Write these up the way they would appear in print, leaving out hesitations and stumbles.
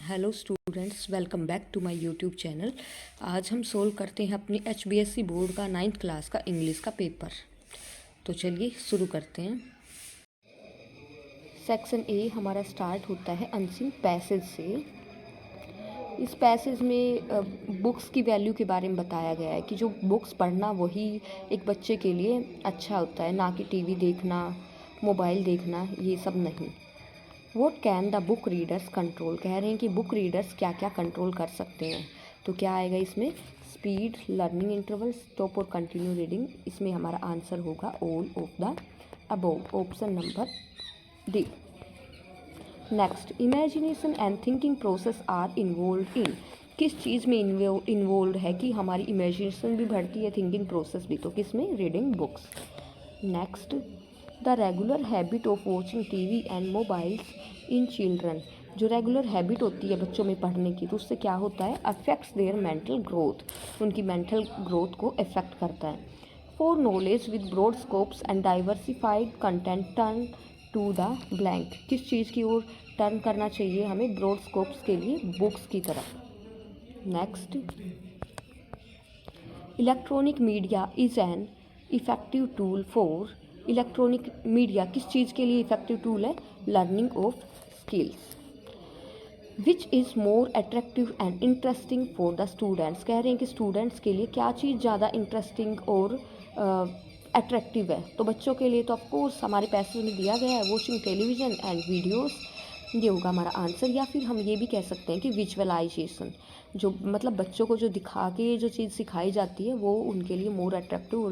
Hello students, welcome back to my YouTube channel. आज हम solve करते हैं अपनी HBSC बोर्ड का 9th क्लास का इंग्लिश का पेपर। तो चलिए शुरू करते हैं। सेक्शन ए हमारा स्टार्ट होता है अनसीन पैसेज से। इस पैसेज में बुक्स की वैल्यू के बारे में बताया गया है कि जो बुक्स पढ़ना वही एक बच्चे के लिए अच्छा होता है, ना कि टीवी देखना, मोबाइल देखना, ये सब नहीं। What can the book readers control, कह रहे हैं कि बुक रीडर्स क्या क्या कंट्रोल कर सकते हैं। तो क्या आएगा इसमें? स्पीड, लर्निंग इंटरवल, स्टॉप और कंटिन्यू रीडिंग। इसमें हमारा आंसर होगा all of the above, option number D. Next, imagination and thinking process are involve in, किस चीज़ में इन्वॉल्व है कि हमारी इमेजिनेशन भी बढ़ती है, थिंकिंग प्रोसेस भी, तो किस में? Reading books. Next, the regular habit of watching TV and mobiles in children, जो रेगुलर हैबिट होती है बच्चों में पढ़ने की, तो उससे क्या होता है? अफेक्ट्स देयर मेंटल ग्रोथ, उनकी मेंटल ग्रोथ को अफेक्ट करता है। For knowledge with broad scopes and diversified content turn to the blank, किस चीज़ की ओर टर्न करना चाहिए हमें? ब्रॉड स्कोप्स के लिए बुक्स की तरफ। Next, electronic media is an effective tool for, electronic media किस चीज़ के लिए इफेक्टिव टूल है? Learning of skills. Which is more attractive and interesting for the students, कह रहे हैं कि स्टूडेंट्स के लिए क्या चीज़ ज़्यादा इंटरेस्टिंग और अट्रैक्टिव है? तो बच्चों के लिए तो ऑफकोर्स हमारे पैसेज में दिया गया है वॉचिंग टेलीविज़न एंड वीडियोस, ये होगा हमारा आंसर। या फिर हम ये भी कह सकते हैं कि विजुअलाइजेशन, जो मतलब बच्चों को जो दिखा के जो चीज़ सिखाई जाती है वो उनके लिए मोर अट्रैक्टिव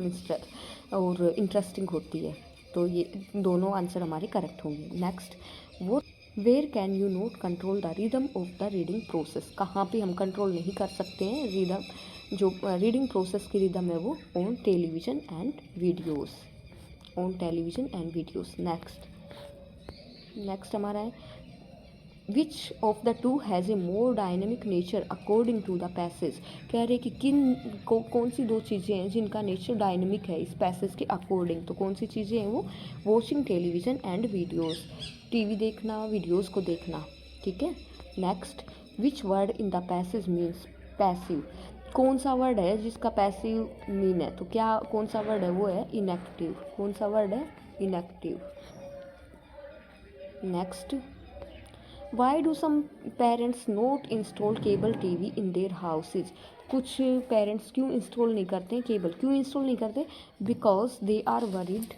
और इंटरेस्टिंग होती है। तो ये दोनों आंसर हमारे करेक्ट होंगे। नेक्स्ट, वो where can you not control the rhythm of the reading process, कहाँ पे हम कंट्रोल नहीं कर सकते हैं रिदम, जो रीडिंग प्रोसेस की रिदम है वो on television and videos, on television and videos. Next हमारा है which of the two has a more dynamic nature according to the passage, कह रहे कि कौन सी दो चीज़ें हैं जिनका नेचर डायनेमिक है इस पैसेज के अकॉर्डिंग। तो कौन सी चीज़ें हैं वो? Watching television and videos, TV देखना, वीडियोस को देखना, ठीक है। Next, which word in the passage means passive, कौन सा वर्ड है जिसका पैसिव मीन है? तो क्या कौन सा वर्ड है? वो है इनएक्टिव। कौन सा वर्ड है? Inactive. Next, why do some parents not install cable TV in their houses, कुछ पेरेंट्स क्यों इंस्टॉल नहीं करते हैं केबल? क्यों इंस्टॉल नहीं करते? Because they are worried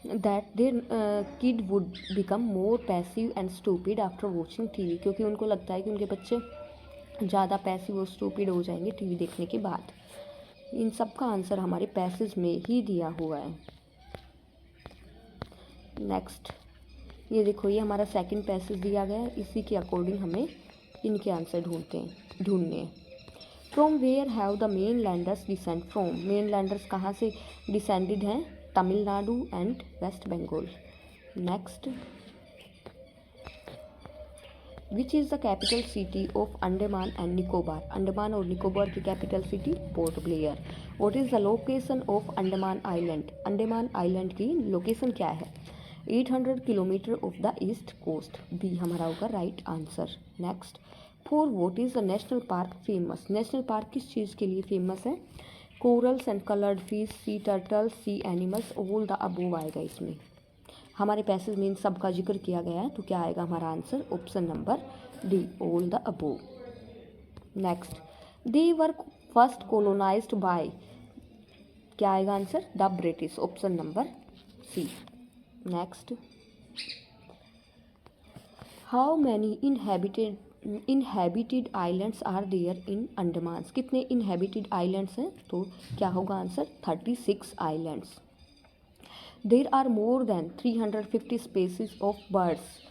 that their kid would become more passive and stupid after watching TV, क्योंकि उनको लगता है कि उनके बच्चे ज़्यादा पैसिव और स्टूपिड हो जाएंगे टीवी देखने के बाद। इन सब का आंसर हमारे पैसेज में ही दिया हुआ है। नेक्स्ट, ये देखो, ये हमारा सेकंड पैसेज दिया गया है, इसी के अकॉर्डिंग हमें इनके आंसर ढूंढने हैं। From where have the main landers descend from, main landers कहाँ से डिसेंडेड हैं? Tamil Nadu and West Bengal. Next, which is the capital city of Andaman and Nicobar, Andaman और निकोबार की capital city Port Blair. What is the location of Andaman island, Andaman island की लोकेशन क्या है? 800 kilometre off the east coast, B हमारा होगा right answer. Next, for what is the national park famous, national park किस चीज़ के लिए फेमस है? Corals and coloured fish, sea turtles, sea animals, all the above आएगा इसमें। हमारे पैसेज में इन सब का जिक्र किया गया है, तो क्या आएगा हमारा answer? Option number D, all the above. Next, they were first colonised by, क्या आएगा answer? The British, option number C. Next, how many inhabited islands are there in Andaman, कितने इनहेबिटेड आइलैंड्स हैं? तो क्या होगा answer? 36 islands. There are more than 350 species of birds,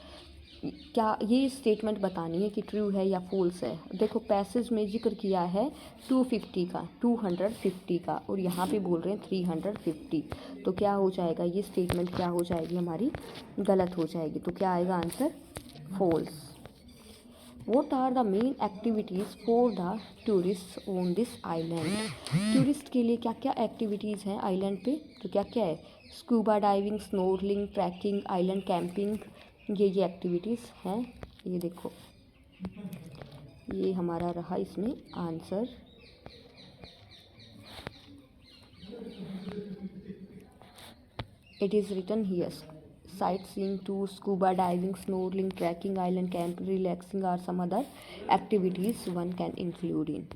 क्या ये statement बतानी है कि ट्रू है या फॉल्स है? देखो, पैसेज में जिक्र किया है 250 का, 250 का, और यहाँ पे बोल रहे हैं 350, तो क्या हो जाएगा? ये स्टेटमेंट क्या हो जाएगी हमारी? गलत हो जाएगी। तो क्या आएगा answer? False. What are the main activities for the tourists on this island? Tourist के लिए क्या क्या एक्टिविटीज़ हैं आइलैंड पे? तो क्या क्या है? Scuba diving, snorkelling, trekking, island camping, ये एक्टिविटीज़ हैं। ये देखो, ये हमारा रहा इसमें आंसर। It is written here, sightseeing tour, scuba diving, snorkelling, trekking, island camp, relaxing are some other activities one can include in.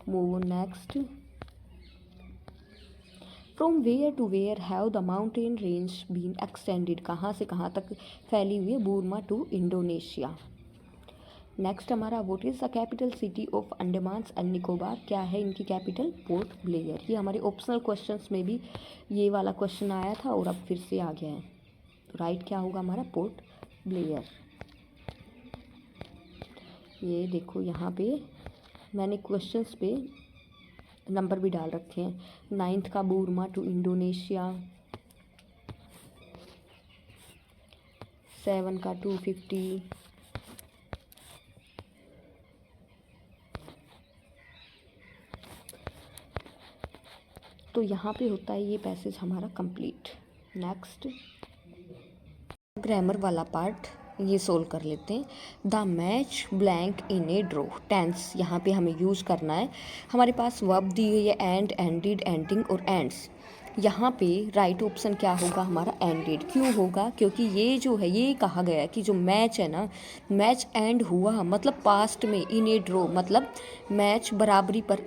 Move on next. From where to where have the mountain range been extended? कहाँ से कहाँ तक फैली हुई है बूरमा to Indonesia. Next हमारा what is the capital city of Andaman and Nicobar? क्या है इनकी कैपिटल? Port Blair. ये हमारे ऑप्शनल क्वेश्चंस में भी ये वाला क्वेश्चन आया था और अब फिर से आ गया है। तो राइट क्या होगा हमारा? Port Blair. ये देखो यहाँ पे मैंने क्वेश्चंस पे नंबर भी डाल रखे हैं। 9th का बूरमा टू इंडोनेशिया, 7 का 250, तो यहाँ पे होता है ये पैसेज हमारा कंप्लीट। नेक्स्ट ग्रामर वाला पार्ट ये सोल्व कर लेते हैं। The match blank in a draw. Tense यहाँ पे हमें यूज़ करना है। हमारे पास वर्ब दी गई है एंड, एंडिड, एंडिंग और एंड्स। यहाँ पे राइट ऑप्शन क्या होगा हमारा? एंडेड। क्यों होगा? क्योंकि ये जो है ये कहा गया है कि जो मैच है ना, मैच एंड हुआ मतलब पास्ट में, इन ए ड्रॉ मतलब मैच बराबरी पर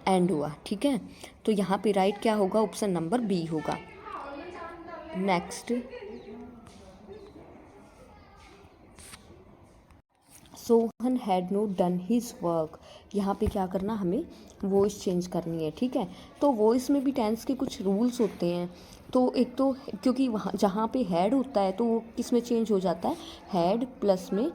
एंड हुआ। ठीक है, तो यहाँ पे राइट क्या होगा? ऑप्शन नंबर बी होगा। Next Sohan had not done his work. यहाँ पे क्या करना, हमें वॉइस चेंज करनी है। ठीक है, तो वॉइस में भी टेंस के कुछ रूल्स होते हैं। तो एक तो क्योंकि वहाँ जहाँ पे हैड होता है तो वो किस में चेंज हो जाता है? हैड प्लस में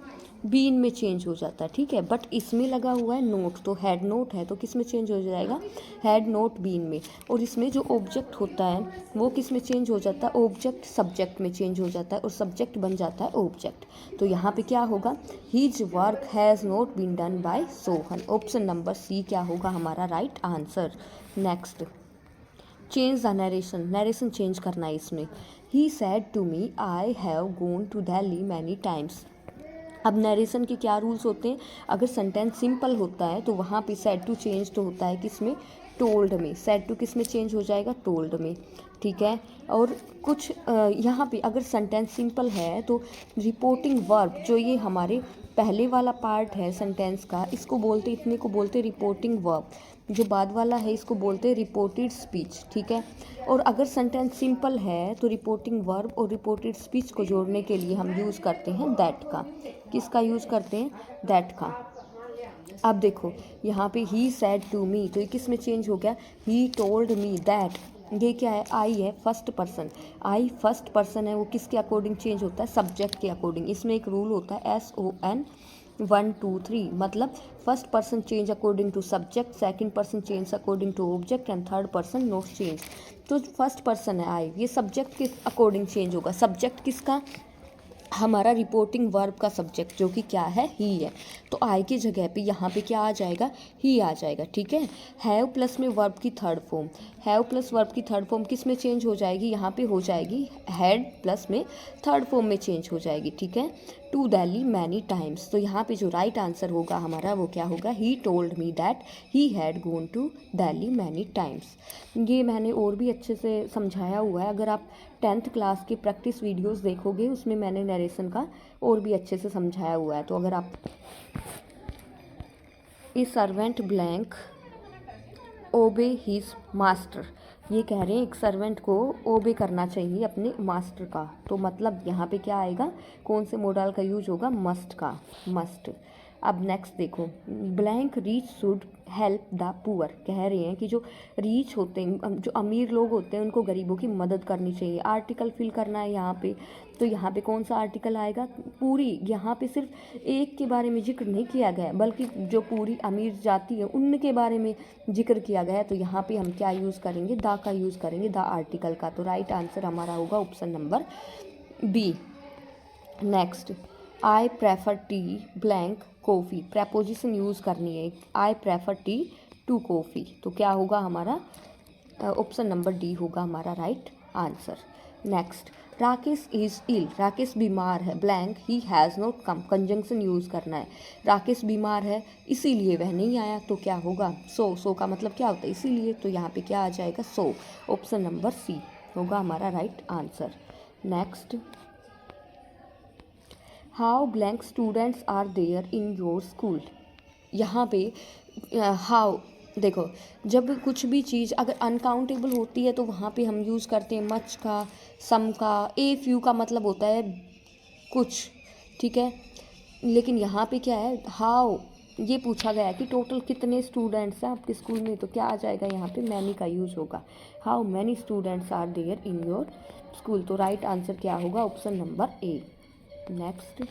बीन में चेंज हो जाता है। ठीक है, बट इसमें लगा हुआ है नोट, तो हैड नोट है तो किस में चेंज हो जाएगा? हैड नोट बीन में। और इसमें जो ऑब्जेक्ट होता है वो किस में चेंज हो जाता है? ऑब्जेक्ट सब्जेक्ट में चेंज हो जाता है और सब्जेक्ट बन जाता है ऑब्जेक्ट। तो यहाँ पे क्या होगा? His work has not been done by Sohan. Option number C क्या होगा हमारा right answer. Next change the narration. Narration चेंज करना है इसमें। He said to me I have gone to Delhi many times. अब नरेशन के क्या रूल्स होते हैं? अगर सेंटेंस सिंपल होता है तो वहाँ पे सैड टू चेंज तो होता है किसमें? टोल्ड में। सैड टू किस में चेंज हो जाएगा? टोल्ड में। ठीक है, और कुछ यहाँ पे अगर सेंटेंस सिंपल है तो रिपोर्टिंग वर्ब, जो ये हमारे पहले वाला पार्ट है सेंटेंस का, इसको बोलते, इतने को बोलते रिपोर्टिंग वर्ब। जो बाद वाला है इसको बोलते हैं रिपोर्टेड स्पीच। ठीक है, और अगर सेंटेंस सिंपल है तो रिपोर्टिंग वर्ब और रिपोर्टेड स्पीच को जोड़ने के लिए हम यूज़ करते हैं दैट का। किसका यूज़ करते हैं? दैट का। अब देखो यहाँ पे ही सैड टू मी, तो ये किस में चेंज हो गया? ही टोल्ड मी दैट। ये क्या है? आई है, फर्स्ट पर्सन। आई फर्स्ट पर्सन है, वो किसके अकॉर्डिंग चेंज होता है? सब्जेक्ट के अकॉर्डिंग। इसमें एक रूल होता है SON 1 2 3, मतलब first person change according to subject, second person change according to object and third person not change. तो फर्स्ट पर्सन है आई, ये सब्जेक्ट के अकॉर्डिंग चेंज होगा। सब्जेक्ट किसका? हमारा रिपोर्टिंग वर्ब का सब्जेक्ट, जो कि क्या है? ही है। तो आई की जगह पे यहाँ पे क्या आ जाएगा? ही आ जाएगा। ठीक है, हैव प्लस में वर्ब की third form, have plus verb की थर्ड फॉर्म किस में चेंज हो जाएगी? यहाँ पे हो जाएगी हैड प्लस में थर्ड फॉर्म में चेंज हो जाएगी। ठीक है, टू दिल्ली मैनी टाइम्स। तो यहाँ पे जो राइट आंसर होगा हमारा वो क्या होगा? He told me that he had gone to Delhi many times. ये मैंने और भी अच्छे से समझाया हुआ है। अगर आप 10th क्लास की प्रैक्टिस वीडियोस देखोगे उसमें मैंने नरेशन का और भी अच्छे से समझाया हुआ है। तो अगर आप ए सर्वेंट ब्लैंक ओबे हिज मास्टर, ये कह रहे हैं एक सर्वेंट को ओबे करना चाहिए अपने मास्टर का। तो मतलब यहाँ पे क्या आएगा? कौन से मोडल का यूज होगा? मस्ट का, मस्ट। अब नेक्स्ट देखो, blank reach should help the poor. कह रहे हैं कि जो रीच होते हैं, जो अमीर लोग होते हैं, उनको गरीबों की मदद करनी चाहिए। आर्टिकल फिल करना है यहाँ पे, तो यहाँ पे कौन सा आर्टिकल आएगा? पूरी। यहाँ पे सिर्फ एक के बारे में जिक्र नहीं किया गया बल्कि जो पूरी अमीर जाति है उनके बारे में जिक्र किया गया है। तो यहाँ पे हम क्या यूज़ करेंगे? द का यूज़ करेंगे, द आर्टिकल का। तो राइट आंसर हमारा होगा option number B. Next, I prefer tea blank coffee. Preposition use करनी है, I prefer tea to coffee. तो क्या होगा हमारा? ऑप्शन नंबर डी होगा हमारा right answer. Next, Rakesh is ill, Rakesh बीमार है, blank he has not come, conjunction use करना है। राकेश बीमार है इसीलिए वह नहीं आया, तो क्या होगा, सो का मतलब क्या होता है, इसीलिए, तो यहाँ पे क्या आ जाएगा, सो। ऑप्शन नंबर सी होगा हमारा right answer. Next, how blank students are there in your school. यहाँ पे हाउ देखो, जब कुछ भी चीज़ अगर अनकाउंटेबल होती है तो वहाँ पे हम यूज़ करते हैं मच का, सम का, ए फ्यू का मतलब होता है कुछ, ठीक है। लेकिन यहाँ पे क्या है, हाउ, ये पूछा गया है कि टोटल कितने स्टूडेंट्स हैं आपके स्कूल में, तो क्या आ जाएगा यहाँ पे, मैनी का यूज़ होगा। How many students are there in your school, तो राइट आंसर क्या होगा, option number A. Next,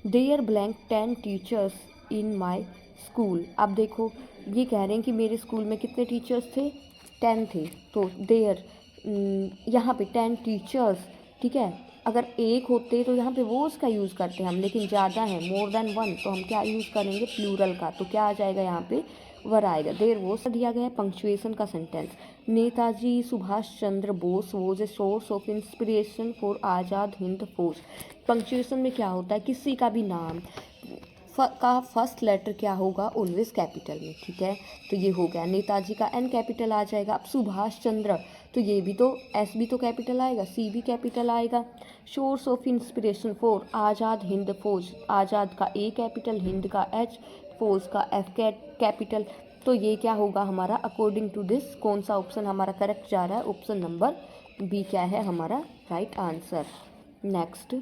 there blank 10 teachers in my school. अब देखो, ये कह रहे हैं कि मेरे स्कूल में कितने टीचर्स थे, 10 थे, तो देयर यहाँ पे 10 टीचर्स, ठीक है। अगर एक होते तो यहाँ पे वो उसका यूज़ करते हैं हम, लेकिन ज़्यादा है, मोर देन वन, तो हम क्या यूज़ करेंगे, प्लूरल का, तो क्या आ जाएगा यहाँ पे, वर आएगा। देयर वो दिया गया है पंक्चुएशन का sentence, Netaji Subhash Chandra Bose was a source of inspiration for Azad Hind Fauj. Punctuation में क्या होता है, किसी का भी नाम का फर्स्ट लेटर क्या होगा, ऑलवेज कैपिटल में, ठीक है। तो ये हो गया, नेताजी का एन कैपिटल आ जाएगा। अब सुभाष चंद्र, तो ये भी तो एस भी तो कैपिटल आएगा, सी भी कैपिटल आएगा। Source of inspiration for Azad Hind फौज, आज़ाद का ए कैपिटल, हिंद का एच, फौज का एफ कैपिटल। तो ये क्या होगा हमारा, अकॉर्डिंग टू दिस कौन सा ऑप्शन हमारा करेक्ट जा रहा है, ऑप्शन नंबर बी क्या है हमारा right answer. Next,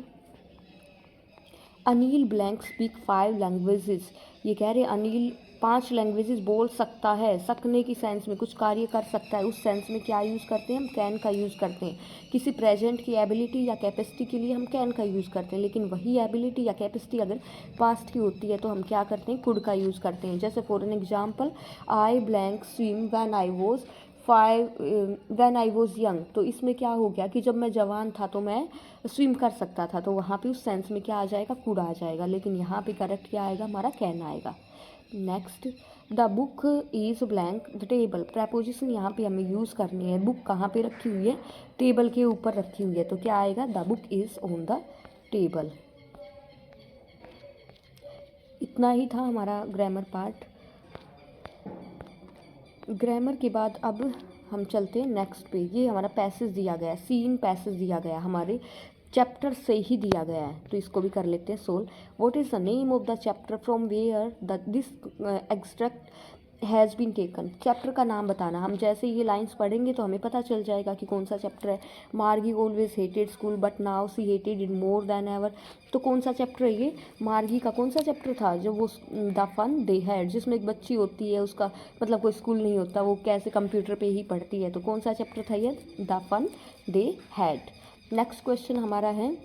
Anil blank speak 5 languages. ये कह रहे अनिल 5 लैंग्वेजेस बोल सकता है, सकने की सेंस में, कुछ कार्य कर सकता है, उस सेंस में क्या यूज़ करते हैं हम, कैन का यूज़ करते हैं। किसी प्रेजेंट की एबिलिटी या कैपेसिटी के लिए हम कैन का यूज़ करते हैं, लेकिन वही एबिलिटी या कैपेसिटी अगर पास्ट की होती है तो हम क्या करते हैं, कुड का यूज़ करते हैं। जैसे for an example, I blank swim when I was young, तो इसमें क्या हो गया कि जब मैं जवान था तो मैं स्विम कर सकता था, तो वहाँ पे उस सेंस में क्या आ जाएगा, कुड आ जाएगा, लेकिन यहाँ पे करेक्ट क्या आएगा हमारा, कैन आएगा। Next, the book is blank the table, preposition यहाँ पे हमें यूज़ करनी है। बुक कहाँ पे रखी हुई है, टेबल के ऊपर रखी हुई है, तो क्या आएगा, the book is on the table. इतना ही था हमारा ग्रामर पार्ट। ग्रामर के बाद अब हम चलते हैं नेक्स्ट पे। ये हमारा पैसेज दिया गया है, सीन पैसेज दिया गया हमारे चैप्टर से ही दिया गया है, तो इसको भी कर लेते हैं solve. What is the name of the chapter from where this extract has been taken. Chapter का नाम बताना, हम जैसे ये लाइंस पढ़ेंगे तो हमें पता चल जाएगा कि कौन सा चैप्टर है। मार्गी always hated school but now see hated it more than ever, तो कौन सा चैप्टर है ये, मार्गी का कौन सा चैप्टर था, जो वो द फन दे हैड, जिसमें एक बच्ची होती है, उसका मतलब कोई स्कूल नहीं होता, वो कैसे कंप्यूटर पे ही पढ़ती है, तो कौन सा चैप्टर था ये, the fun they had. Next question हमारा है,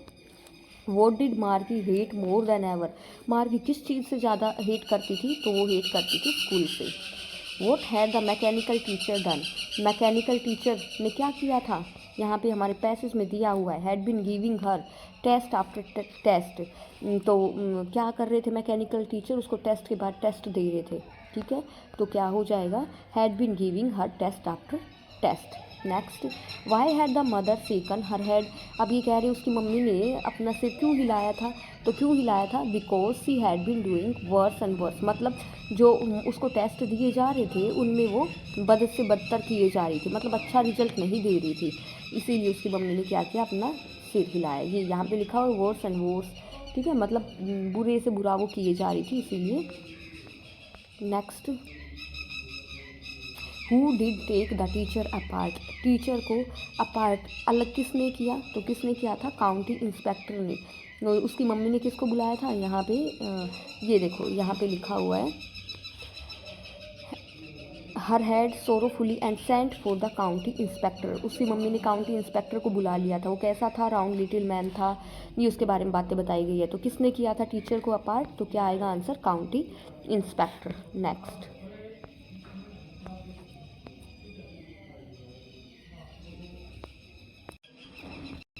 what did Margie hate more than ever. Margie किस चीज़ से ज़्यादा हेट करती थी, तो वो हेट करती थी स्कूल से। What had the mechanical teacher done, mechanical teacher ने क्या किया था, यहाँ पे हमारे पैसेज में दिया हुआ है, had been giving her test after test, तो क्या कर रहे थे मैकेनिकल टीचर, उसको टेस्ट के बाद टेस्ट दे रहे थे, ठीक है। तो क्या हो जाएगा, had been giving her test after test. Next, why had the mother shaken her head. अब ये कह रहे उसकी मम्मी ने अपना सिर क्यों हिलाया था, तो क्यों हिलाया था, because she had been doing worse and worse, मतलब जो उसको टेस्ट दिए जा रहे थे उनमें वो बद से बदतर किए जा रही थी, मतलब अच्छा रिजल्ट नहीं दे रही थी, इसीलिए उसकी मम्मी ने क्या किया, अपना सिर हिलाया। ये यहाँ पे लिखा हुआ वर्स एंड वर्स, ठीक है, मतलब बुरे से बुरा वो किए जा रही थी, इसीलिए। Next, who did take the teacher apart, teacher को अपार्ट अलग किसने किया, तो किसने किया था, काउंटी इंस्पेक्टर ने। उसकी मम्मी ने किसको बुलाया था, यहाँ पे ये देखो यहाँ पे लिखा हुआ है, her had sorrowfully and sent for the county inspector, उसकी मम्मी ने काउंटी इंस्पेक्टर को बुला लिया था। वो कैसा था, राउंड लिटिल मैन था, ये उसके बारे में बातें बताई गई है। तो किसने किया था टीचर को अपार्ट, तो क्या आएगा answer, county inspector. Next,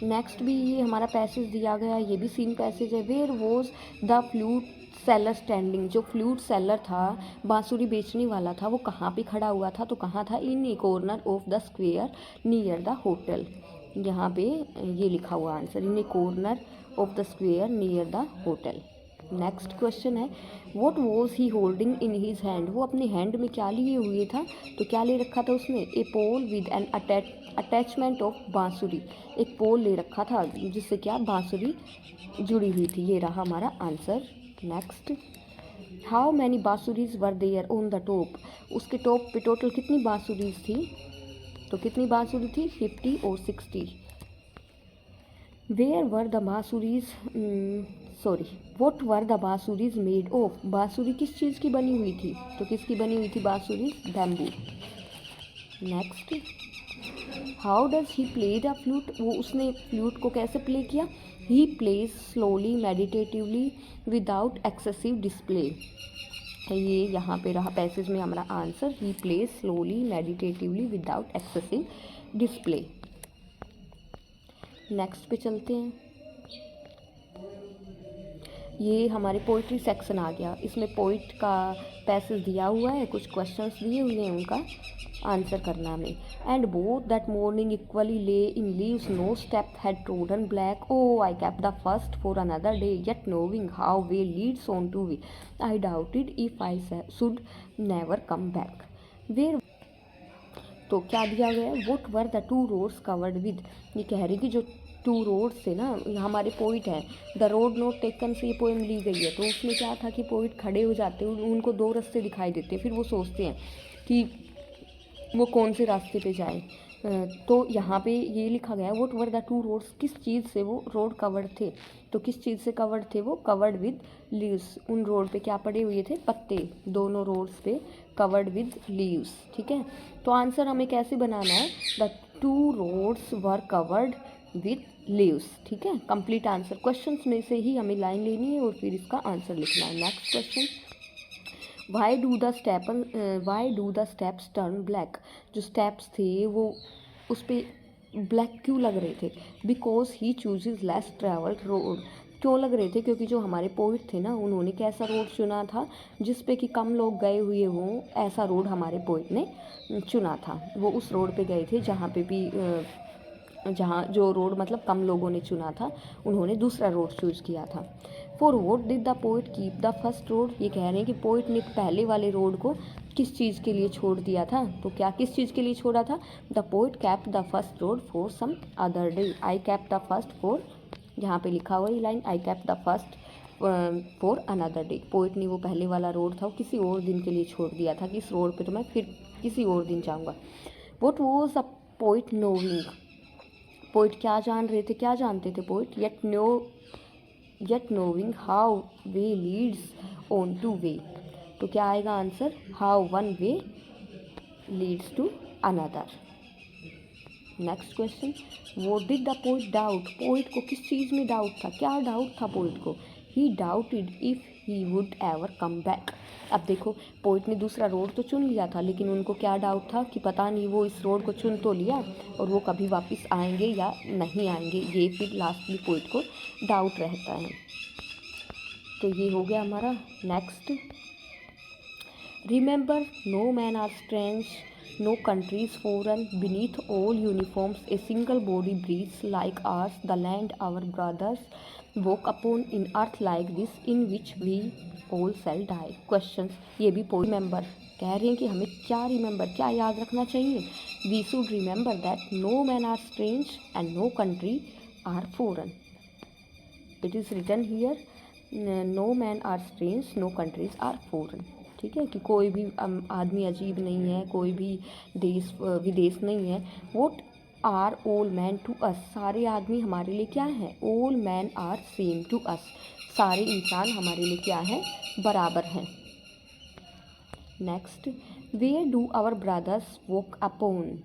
next भी ये हमारा पैसेज दिया गया, ये भी सीन पैसेज है। Where was the flute seller standing, जो फ्लूट सेलर था, बांसुरी बेचने वाला था, वो कहाँ पे खड़ा हुआ था? तो कहाँ था? In a corner of the square near the hotel. यहाँ पे ये लिखा हुआ answer, in a corner of the square near the hotel. Next question है, what was he holding in his hand, वो अपने हैंड में क्या लिए हुए था? तो क्या ले रखा था उसने? ए पोल विद एन अटैचमेंट ऑफ बांसुरी, एक पोल ले रखा था जिससे क्या बांसुरी जुड़ी हुई थी। ये रहा हमारा answer. Next, how many bansuris were there on the top, उसके टॉप पे टोटल कितनी बांसुरीज थी? तो कितनी बांसुरी थी? 50 और 60। Where were the bansuris, sorry, what were the bansuris made of, बांसुरी किस चीज़ की बनी हुई थी? तो किसकी बनी हुई थी बांसुरी? Bamboo. Next, how does he play the flute, वो उसने फ्लूट को कैसे प्ले किया? He plays slowly meditatively without excessive display. ये यहाँ पे रहा पैसेज में हमारा answer, he plays slowly meditatively without excessive display. Next पे चलते हैं। ये हमारे पोइट्री सेक्शन आ गया, इसमें पोइट का पैसेज दिया हुआ है, कुछ क्वेश्चंस दिए हुए हैं, उनका आंसर करना हमें। And both that morning equally lay in leaves, no step had trodden black, oh I kept the first for another day, yet knowing how way leads on to way, I doubted if I should never come back. Where, तो क्या दिया गया है? What were the two roads covered with, ये कह रही कि जो टू रोड्स थे ना, हमारे पोइट हैं, द रोड नॉट टेकन से ये पोएम ली गई है। तो उसमें क्या था कि पोइट खड़े हो जाते हैं, उनको दो रास्ते दिखाई देते हैं, फिर वो सोचते हैं कि वो कौन से रास्ते पे जाए। तो यहाँ पे ये लिखा गया है, what were the two roads, किस चीज़ से वो रोड कवर्ड थे? तो किस चीज़ से कवर्ड थे वो? कवर्ड विद लीव्स, उन रोड पे क्या पड़े हुए थे? पत्ते, दोनों रोड्स पे कवर्ड विद लीव्स। ठीक है, तो आंसर हमें कैसे बनाना है? The two roads were covered with leaves. ठीक है, कंप्लीट आंसर, क्वेश्चंस में से ही हमें लाइन लेनी है और फिर इसका आंसर लिखना है। Next question, why do the steps turn black, जो स्टेप्स थे वो उस पर ब्लैक क्यों लग रहे थे? Because he chooses less travelled road, क्यों लग रहे थे? क्योंकि जो हमारे पोइट थे ना, उन्होंने कैसा रोड चुना था जिस पे कि कम लोग गए हुए हों, ऐसा रोड हमारे पोइट ने चुना था। वो उस रोड पे गए थे जहाँ पे भी जहाँ जो रोड मतलब कम लोगों ने चुना था, उन्होंने दूसरा रोड चूज़ किया था। For what did the poet keep the first road, ये कह रहे हैं कि पोइट ने पहले वाले रोड को किस चीज़ के लिए छोड़ दिया था? तो क्या किस चीज़ के लिए छोड़ा था? The poet kept the first road for some other day, I kept the first for, यहाँ पे लिखा हुआ ये line, I kept the first for another day, poet ने वो पहले वाला रोड था वो किसी और दिन के लिए छोड़ दिया था कि इस रोड पे तो मैं फिर किसी और दिन जाऊँगा। What was the poet knowing, poet क्या जान रहे थे, क्या जानते थे poet? Yet knowing how way leads on to way, तो क्या आएगा answer? How one way leads to another. Next question, what did the poet doubt, poet को किस चीज़ में डाउट था? क्या डाउट था पोइट को? He doubted if he would ever come back. अब देखो, पोइट ने दूसरा रोड तो चुन लिया था, लेकिन उनको क्या डाउट था कि पता नहीं वो इस रोड को चुन तो लिया और वो कभी वापस आएंगे या नहीं आएंगे, ये फिर लास्टली पोइट को डाउट रहता है। तो ये हो गया हमारा। Next, remember no man are strange, no country is foreign, beneath all uniforms a single body breathes like ours, the land our brothers walk upon in earth like this, in which we all shall die। Questions, ये भी remember कह रहे हैं कि हमें क्या remember, क्या याद रखना चाहिए? We should remember that no man are strange and no country are foreign। It is written here, no man are strange, no countries are foreign। ठीक है, कि कोई भी आदमी अजीब नहीं है, कोई भी देश विदेश नहीं है। What are all man to us, सारे आदमी हमारे लिए क्या है? All man are same to us, सारे इंसान हमारे लिए क्या है? बराबर हैं। Next, where do our brothers walk upon,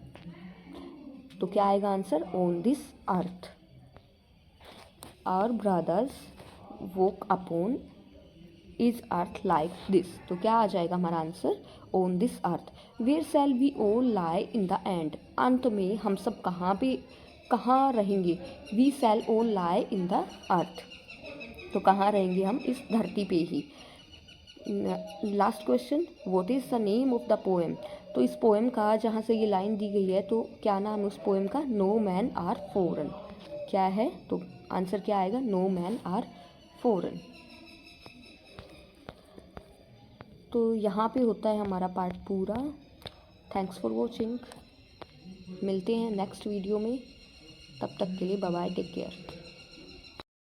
तो क्या आएगा answer? On this earth, our brothers walk upon is earth like this, तो क्या आ जाएगा हमारा answer? On this earth. Where shall we all lie in the end, अंत में हम सब कहाँ पे कहाँ रहेंगे? We shall all lie in the earth. तो कहाँ रहेंगे हम? इस धरती पे ही। Last question, what is the name of the poem? तो इस पोएम का, जहाँ से ये लाइन दी गई है, तो क्या नाम है उस पोएम का? No man are foreign. क्या है? तो आंसर क्या आएगा? No man are foreign. तो यहाँ पे होता है हमारा पार्ट पूरा। Thanks for watching. मिलते हैं नेक्स्ट वीडियो में, तब तक के लिए बाय बाय, टेक केयर।